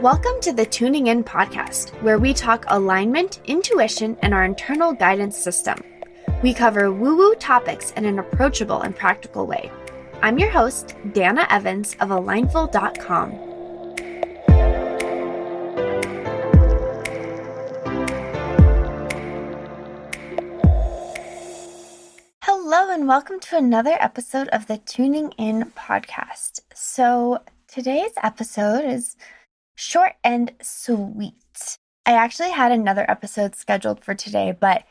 Welcome to the Tuning In podcast, where we talk alignment, intuition, and our internal guidance system. We cover woo-woo topics in an approachable and practical way. I'm your host, Dana Evans of Alignedful.com. Hello, and welcome to another episode of the Tuning In podcast. So today's episode is short and sweet. I actually had another episode scheduled for today, but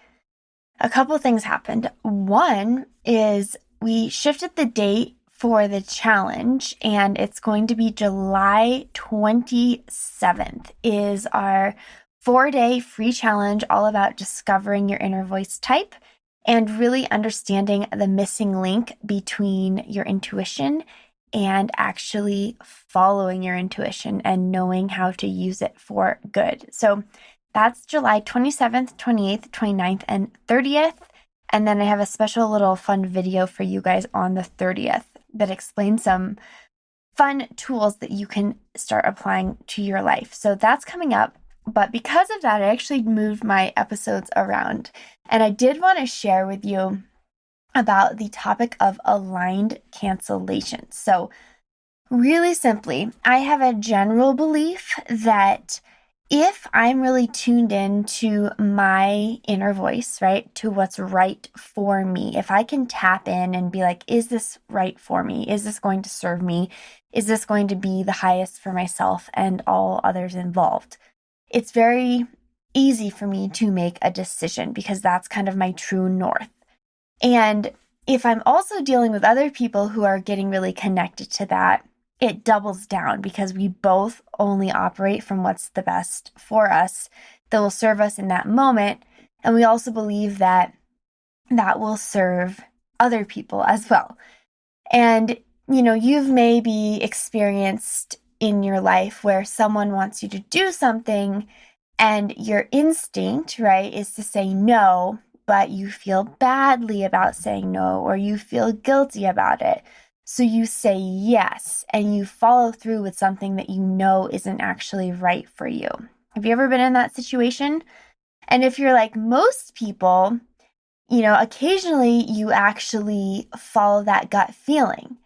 a couple things happened. One is we shifted the date for the challenge, and it's going to be July 27th is our 4-day free challenge all about discovering your inner voice type and really understanding the missing link between your intuition and actually following your intuition and knowing how to use it for good. So that's July 27th, 28th, 29th, and 30th. And then I have a special little fun video for you guys on the 30th that explains some fun tools that you can start applying to your life. So that's coming up. But because of that, I actually moved my episodes around. And I did want to share with you about the topic of aligned cancellations. So really simply, I have a general belief that if I'm really tuned in to my inner voice, right, to what's right for me, if I can tap in and be like, is this right for me? Is this going to serve me? Is this going to be the highest for myself and all others involved? It's very easy for me to make a decision because that's kind of my true north. And if I'm also dealing with other people who are getting really connected to that, it doubles down because we both only operate from what's the best for us that will serve us in that moment. And we also believe that that will serve other people as well. And, you've maybe experienced in your life where someone wants you to do something and your instinct, right, is to say no, but you feel badly about saying no, or you feel guilty about it. So you say yes, and you follow through with something that you know isn't actually right for you. Have you ever been in that situation? And if you're like most people, occasionally you actually follow that gut feeling.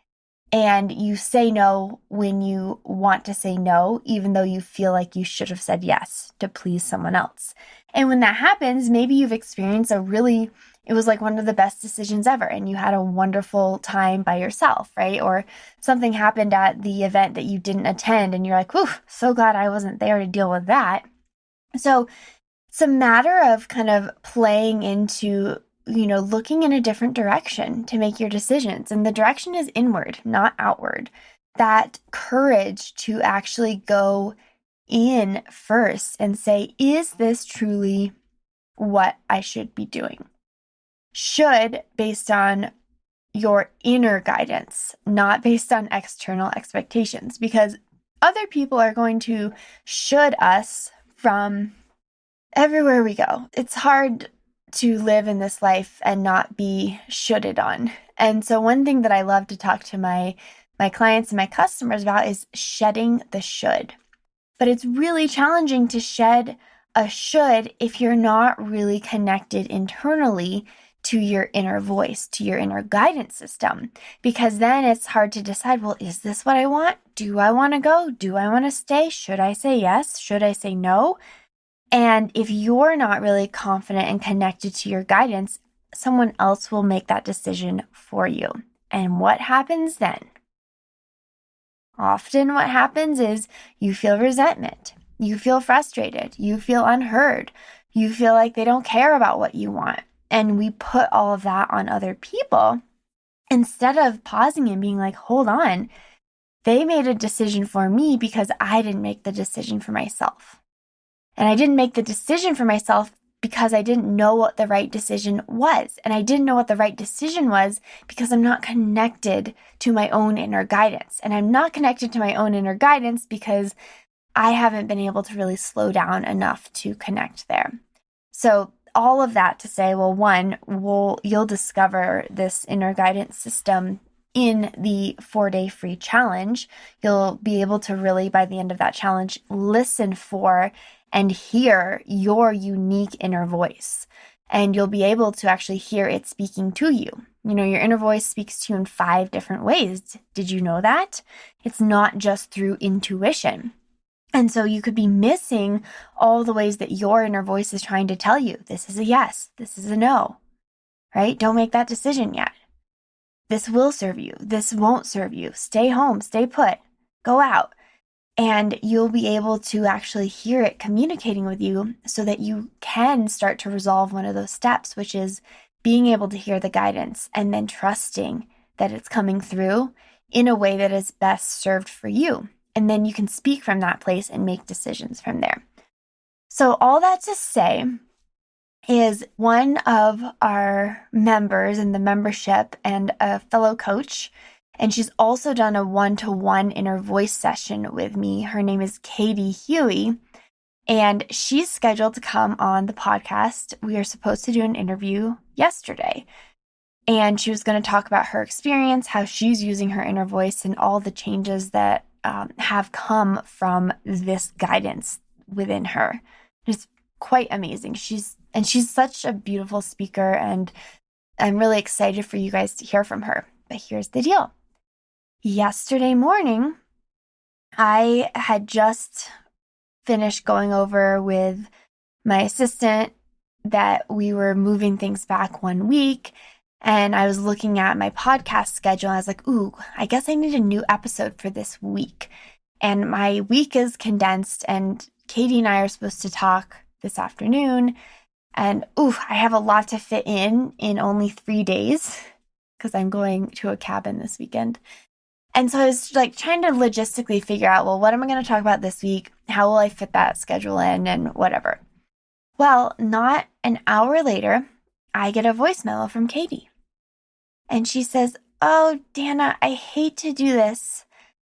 And you say no when you want to say no, even though you feel like you should have said yes to please someone else. And when that happens, maybe you've experienced it was like one of the best decisions ever, and you had a wonderful time by yourself, right? Or something happened at the event that you didn't attend, and you're like, whew, so glad I wasn't there to deal with that. So it's a matter of kind of playing into looking in a different direction to make your decisions. And the direction is inward, not outward. That courage to actually go in first and say, is this truly what I should be doing? Should, based on your inner guidance, not based on external expectations, because other people are going to should us from everywhere we go. It's hard to live in this life and not be shoulded on. And so one thing that I love to talk to my clients and my customers about is shedding the should. But it's really challenging to shed a should if you're not really connected internally to your inner voice, to your inner guidance system, because then it's hard to decide, well, is this what I want? Do I want to go? Do I want to stay? Should I say yes? Should I say no? And if you're not really confident and connected to your guidance, someone else will make that decision for you. And what happens then? Often what happens is you feel resentment, you feel frustrated, you feel unheard, you feel like they don't care about what you want. And we put all of that on other people instead of pausing and being like, hold on, they made a decision for me because I didn't make the decision for myself. And I didn't make the decision for myself because I didn't know what the right decision was. And I didn't know what the right decision was because I'm not connected to my own inner guidance. And I'm not connected to my own inner guidance because I haven't been able to really slow down enough to connect there. So all of that to say, well, one, you'll discover this inner guidance system in the 4-day free challenge, you'll be able to really, by the end of that challenge, listen for and hear your unique inner voice. And you'll be able to actually hear it speaking to you. You know, your inner voice speaks to you in 5 different ways. Did you know that? It's not just through intuition. And so you could be missing all the ways that your inner voice is trying to tell you, this is a yes, this is a no, right? Don't make that decision yet. This will serve you. This won't serve you. Stay home, stay put, go out. And you'll be able to actually hear it communicating with you so that you can start to resolve one of those steps, which is being able to hear the guidance and then trusting that it's coming through in a way that is best served for you. And then you can speak from that place and make decisions from there. So all that to say is one of our members in the membership and a fellow coach, and she's also done a one-to-one inner voice session with me. Her name is Katie Huey, and she's scheduled to come on the podcast. We are supposed to do an interview yesterday, and she was going to talk about her experience, how she's using her inner voice, and all the changes that have come from this guidance within her. It's quite amazing. She's such a beautiful speaker, and I'm really excited for you guys to hear from her. But here's the deal. Yesterday morning, I had just finished going over with my assistant that we were moving things back 1 week, and I was looking at my podcast schedule. I was like, ooh, I guess I need a new episode for this week. And my week is condensed, and Katie and I are supposed to talk this afternoon. And I have a lot to fit in only 3 days because I'm going to a cabin this weekend. And so I was like trying to logistically figure out, well, what am I going to talk about this week? How will I fit that schedule in and whatever? Well, not an hour later, I get a voice memo from Katie. And she says, oh, Dana, I hate to do this,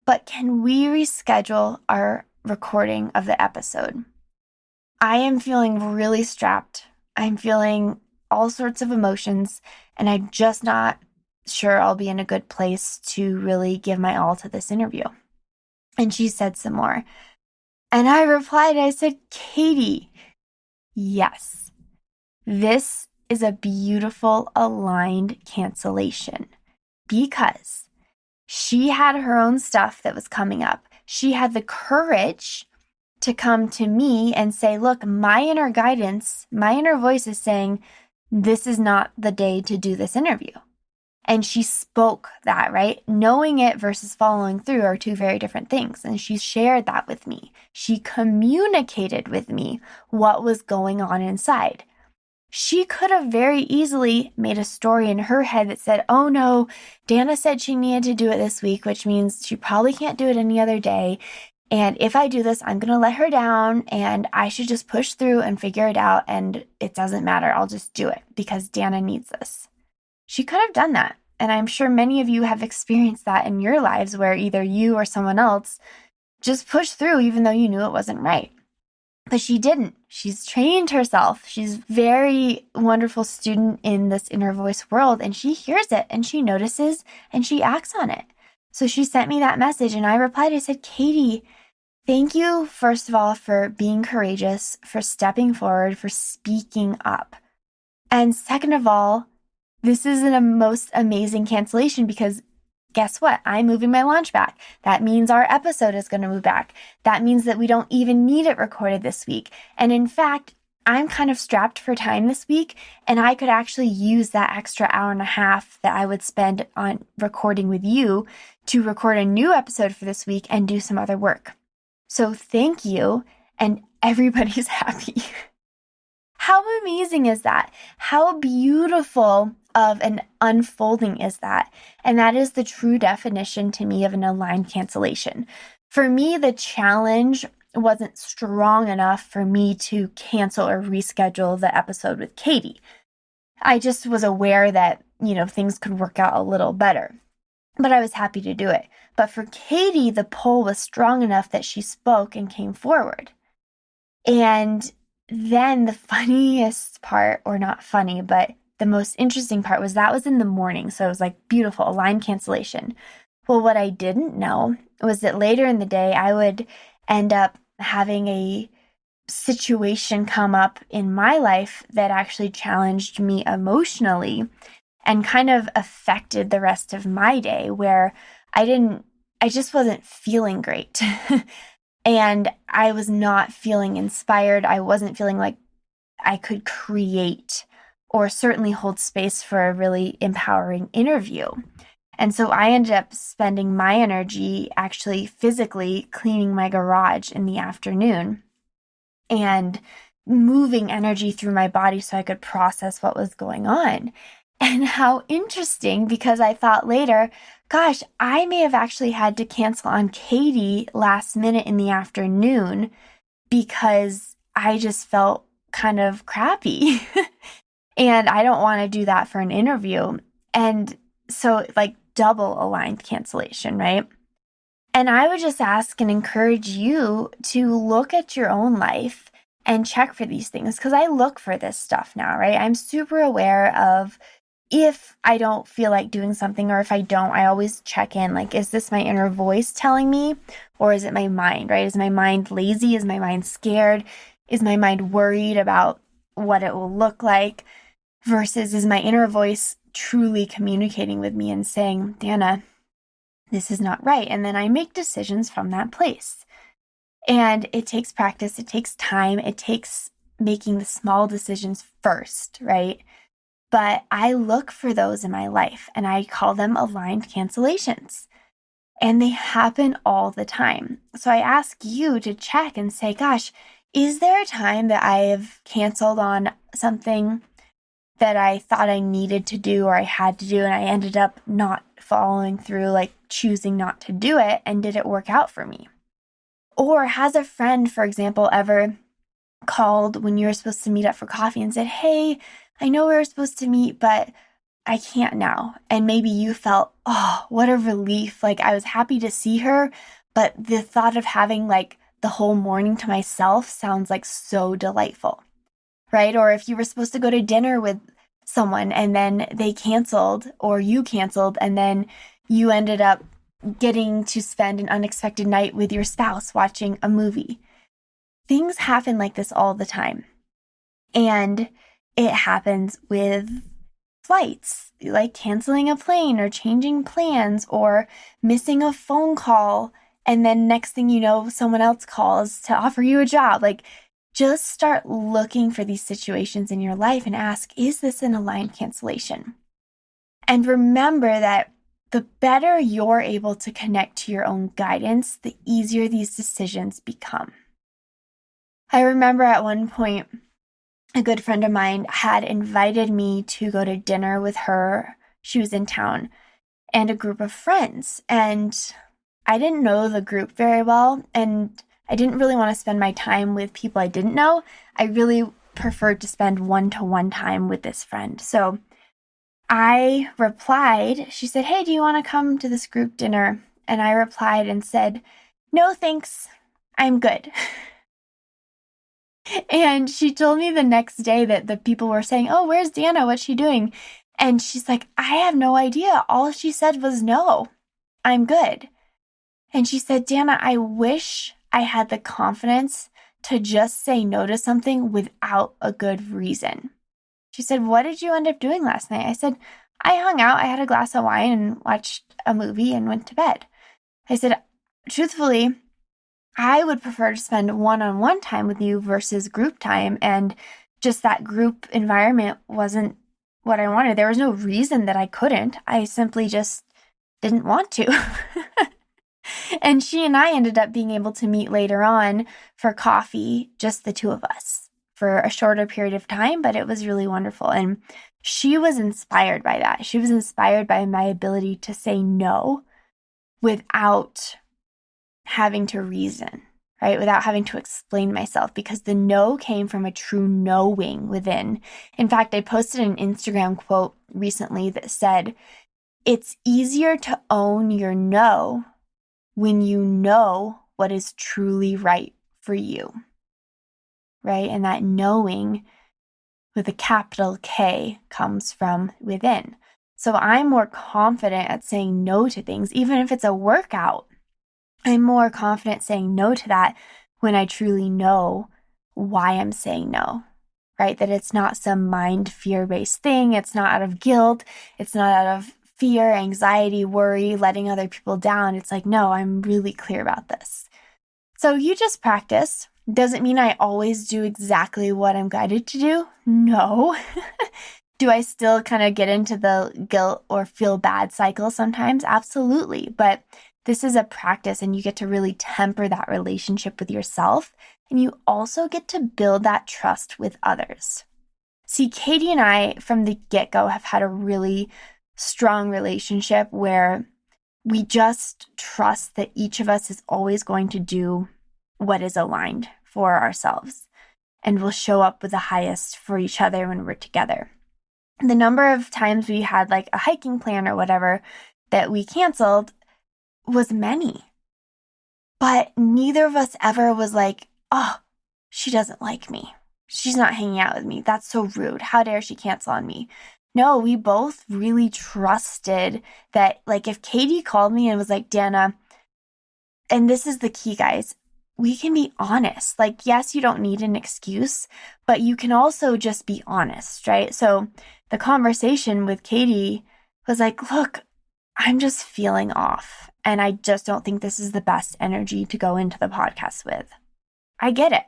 but can we reschedule our recording of the episode? I am feeling really strapped. I'm feeling all sorts of emotions, and I'm just not sure I'll be in a good place to really give my all to this interview. And she said some more. And I replied, I said, Katie, yes, this is a beautiful aligned cancellation because she had her own stuff that was coming up. She had the courage to come to me and say, look, my inner guidance, my inner voice is saying, this is not the day to do this interview. And she spoke that, right? Knowing it versus following through are 2 very different things. And she shared that with me. She communicated with me what was going on inside. She could have very easily made a story in her head that said, oh no, Dana said she needed to do it this week, which means she probably can't do it any other day. And if I do this, I'm going to let her down and I should just push through and figure it out. And it doesn't matter. I'll just do it because Dana needs this. She could have done that. And I'm sure many of you have experienced that in your lives where either you or someone else just pushed through even though you knew it wasn't right. But she didn't. She's trained herself. She's a very wonderful student in this inner voice world, and she hears it and she notices and she acts on it. So she sent me that message and I replied, I said, Katie, thank you, first of all, for being courageous, for stepping forward, for speaking up. And second of all, this is a most amazing cancellation because guess what? I'm moving my launch back. That means our episode is going to move back. That means that we don't even need it recorded this week. And in fact, I'm kind of strapped for time this week, and I could actually use that extra hour and a half that I would spend on recording with you to record a new episode for this week and do some other work. So thank you, and everybody's happy. How amazing is that? How beautiful of an unfolding is that? And that is the true definition to me of an aligned cancellation. For me, the challenge wasn't strong enough for me to cancel or reschedule the episode with Katie. I just was aware that, things could work out a little better. But I was happy to do it. But for Katie, the pull was strong enough that she spoke and came forward. And then the funniest part, or not funny, but the most interesting part was that was in the morning. So it was like beautiful, aligned cancellation. Well, what I didn't know was that later in the day, I would end up having a situation come up in my life that actually challenged me emotionally and kind of affected the rest of my day, where I just wasn't feeling great. And I was not feeling inspired. I wasn't feeling like I could create or certainly hold space for a really empowering interview. And so I ended up spending my energy actually physically cleaning my garage in the afternoon and moving energy through my body so I could process what was going on. And how interesting, because I thought later, gosh, I may have actually had to cancel on Katie last minute in the afternoon because I just felt kind of crappy. And I don't want to do that for an interview. And so, like, double aligned cancellation, right? And I would just ask and encourage you to look at your own life and check for these things, because I look for this stuff now, right? I'm super aware of if I don't feel like doing something, or if I don't, I always check in, like, is this my inner voice telling me, or is it my mind, right? Is my mind lazy? Is my mind scared? Is my mind worried about what it will look like? Versus is my inner voice truly communicating with me and saying, Dana, this is not right. And then I make decisions from that place. And it takes practice. It takes time. It takes making the small decisions first, right? But I look for those in my life, and I call them aligned cancellations. And they happen all the time. So I ask you to check and say, gosh, is there a time that I have canceled on something that I thought I needed to do or I had to do, and I ended up not following through, like choosing not to do it, and did it work out for me? Or has a friend, for example, ever called when you were supposed to meet up for coffee and said, hey, I know we were supposed to meet, but I can't now. And maybe you felt, oh, what a relief. Like, I was happy to see her, but the thought of having like the whole morning to myself sounds like so delightful, right? Or if you were supposed to go to dinner with someone and then they canceled, or you canceled, and then you ended up getting to spend an unexpected night with your spouse watching a movie. Things happen like this all the time. And it happens with flights, like canceling a plane or changing plans or missing a phone call. And then next thing you know, someone else calls to offer you a job. Like, just start looking for these situations in your life and ask, is this an aligned cancellation? And remember that the better you're able to connect to your own guidance, the easier these decisions become. I remember at one point, a good friend of mine had invited me to go to dinner with her. She was in town, and a group of friends. And I didn't know the group very well, and I didn't really want to spend my time with people I didn't know. I really preferred to spend one-to-one time with this friend. So I replied, she said, hey, do you want to come to this group dinner? And I replied and said, no, thanks, I'm good. And she told me the next day that the people were saying, oh, where's Dana? What's she doing? And she's like, I have no idea. All she said was, no, I'm good. And she said, Dana, I wish I had the confidence to just say no to something without a good reason. She said, what did you end up doing last night? I said, I hung out. I had a glass of wine and watched a movie and went to bed. I said, truthfully, I would prefer to spend one-on-one time with you versus group time. And just that group environment wasn't what I wanted. There was no reason that I couldn't. I simply just didn't want to. And she and I ended up being able to meet later on for coffee, just the two of us, for a shorter period of time, but it was really wonderful. And she was inspired by that. She was inspired by my ability to say no without having to reason, right? Without having to explain myself, because the no came from a true knowing within. In fact, I posted an Instagram quote recently that said, it's easier to own your no when you know what is truly right for you, right? And that knowing with a capital K comes from within. So I'm more confident at saying no to things, even if it's a workout. I'm more confident saying no to that when I truly know why I'm saying no, right? That it's not some mind fear-based thing. It's not out of guilt. It's not out of fear, anxiety, worry, letting other people down. It's like, no, I'm really clear about this. So you just practice. Doesn't mean I always do exactly what I'm guided to do. No. Do I still kind of get into the guilt or feel bad cycle sometimes? Absolutely. But this is a practice and you get to really temper that relationship with yourself. And you also get to build that trust with others. See, Katie and I from the get-go have had a really strong relationship where we just trust that each of us is always going to do what is aligned for ourselves and will show up with the highest for each other when we're together. The number of times we had like a hiking plan or whatever that we canceled was many. But neither of us ever was like, oh, she doesn't like me. She's not hanging out with me. That's so rude. How dare she cancel on me? No, we both really trusted that, like, if Katie called me and was like, Dana, and this is the key, guys, we can be honest. Like, yes, you don't need an excuse, but you can also just be honest, right? So the conversation with Katie was like, look, I'm just feeling off, and I just don't think this is the best energy to go into the podcast with. I get it.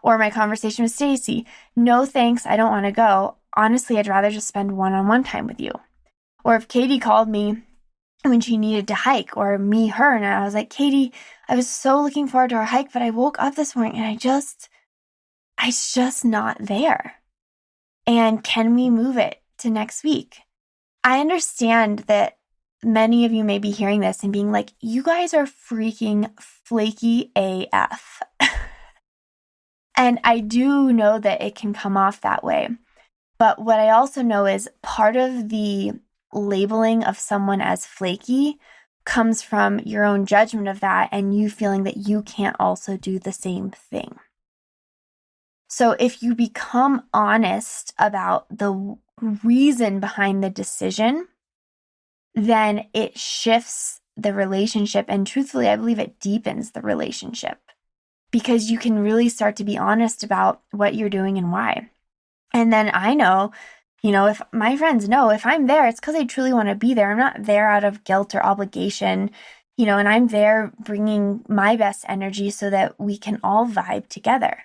Or my conversation with Stacy, no thanks, I don't want to go. Honestly, I'd rather just spend one-on-one time with you. Or if Katie called me when she needed to hike, or me, her, and I was like, Katie, I was so looking forward to our hike, but I woke up this morning and it's just not there. And can we move it to next week? I understand that many of you may be hearing this and being like, you guys are freaking flaky AF. And I do know that it can come off that way. But what I also know is part of the labeling of someone as flaky comes from your own judgment of that and you feeling that you can't also do the same thing. So if you become honest about the reason behind the decision, then it shifts the relationship. And truthfully, I believe it deepens the relationship because you can really start to be honest about what you're doing and why. And then I know, if my friends know if I'm there, it's because I truly want to be there. I'm not there out of guilt or obligation, and I'm there bringing my best energy so that we can all vibe together.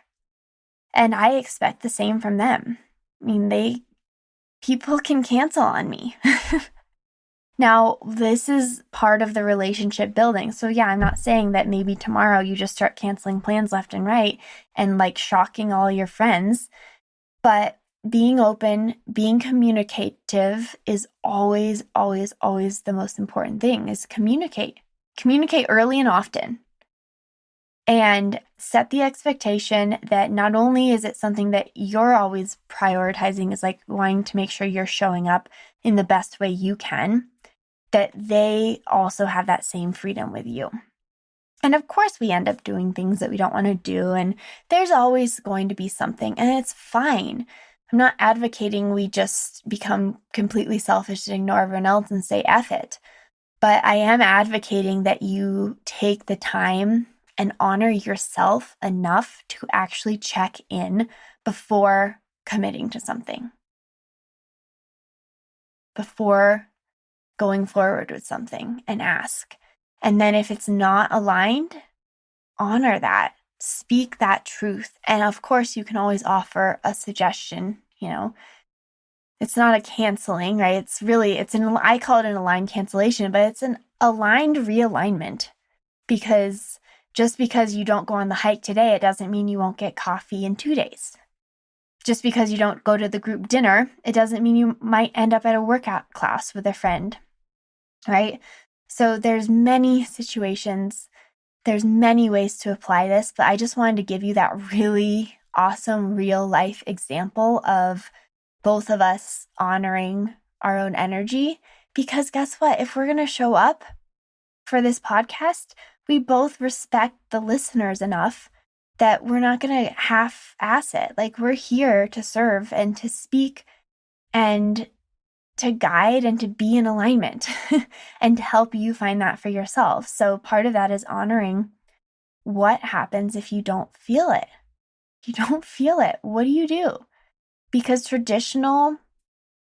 And I expect the same from them. I mean, people can cancel on me. Now, this is part of the relationship building. So yeah, I'm not saying that maybe tomorrow you just start canceling plans left and right and like shocking all your friends. But being open, being communicative is always, always, always the most important thing is communicate. Communicate early and often. And set the expectation that not only is it something that you're always prioritizing is like wanting to make sure you're showing up in the best way you can, that they also have that same freedom with you. And of course, we end up doing things that we don't want to do. And there's always going to be something, and it's fine. I'm not advocating we just become completely selfish and ignore everyone else and say F it. But I am advocating that you take the time and honor yourself enough to actually check in before committing to something, before going forward with something, and ask. And then if it's not aligned, honor that, speak that truth. And of course, you can always offer a suggestion, It's not a canceling, right? I call it an aligned cancellation, but it's an aligned realignment. Because just because you don't go on the hike today, it doesn't mean you won't get coffee in 2 days. Just because you don't go to the group dinner, it doesn't mean you might end up at a workout class with a friend, right? So there's many situations, there's many ways to apply this, but I just wanted to give you that really awesome real life example of both of us honoring our own energy. Because guess what? If we're going to show up for this podcast, we both respect the listeners enough that we're not going to half-ass it. Like, we're here to serve and to speak and to guide and to be in alignment and to help you find that for yourself. So part of that is honoring what happens if you don't feel it. If you don't feel it, what do you do? Because traditional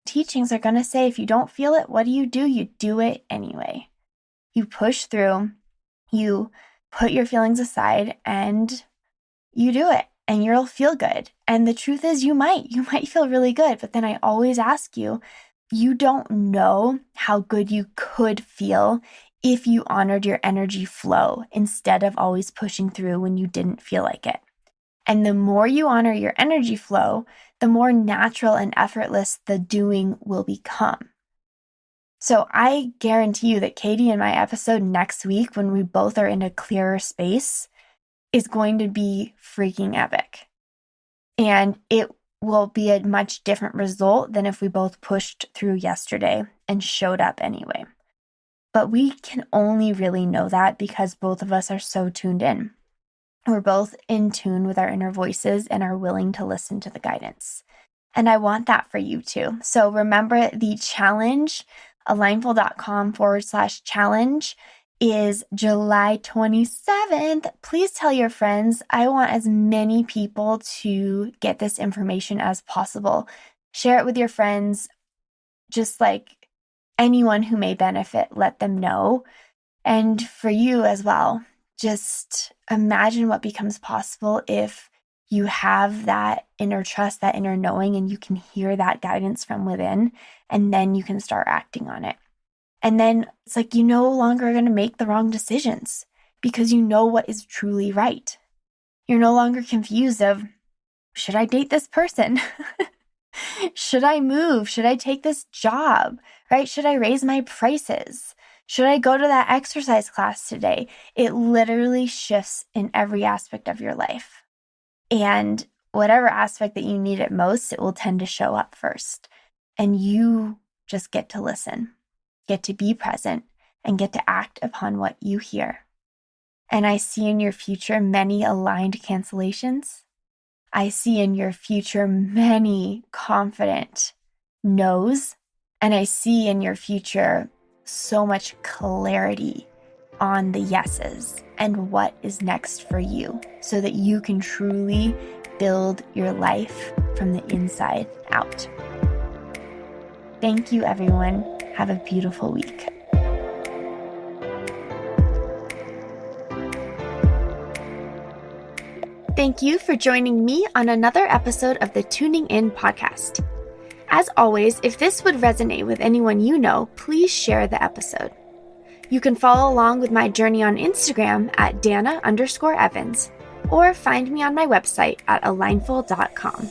teachings are going to say, if you don't feel it, what do? You do it anyway. You push through, you put your feelings aside, and you do it, and you'll feel good. And the truth is, you might feel really good. But then I always ask you, you don't know how good you could feel if you honored your energy flow instead of always pushing through when you didn't feel like it. And the more you honor your energy flow, the more natural and effortless the doing will become. So I guarantee you that Katie and my episode next week, when we both are in a clearer space, is going to be freaking epic. And it will be a much different result than if we both pushed through yesterday and showed up anyway. But we can only really know that because both of us are so tuned in. We're both in tune with our inner voices and are willing to listen to the guidance. And I want that for you too. So remember, the challenge, alignedful.com/challenge, is July 27th. Please tell your friends. I want as many people to get this information as possible. Share it with your friends. Just like anyone who may benefit, let them know. And for you as well, just imagine what becomes possible if you have that inner trust, that inner knowing, and you can hear that guidance from within, and then you can start acting on it. And then it's like you no longer are going to make the wrong decisions because you know what is truly right. You're no longer confused of, should I date this person? Should I move? Should I take this job? Right? Should I raise my prices? Should I go to that exercise class today? It literally shifts in every aspect of your life. And whatever aspect that you need it most, it will tend to show up first. And you just get to listen, get to be present, and get to act upon what you hear. And I see in your future many aligned cancellations. I see in your future many confident no's. And I see in your future so much clarity on the yeses and what is next for you so that you can truly build your life from the inside out. Thank you, everyone. Have a beautiful week. Thank you for joining me on another episode of the Tuning In podcast. As always, if this would resonate with anyone you know, please share the episode. You can follow along with my journey on Instagram at Dana_Evans, or find me on my website at alignedful.com.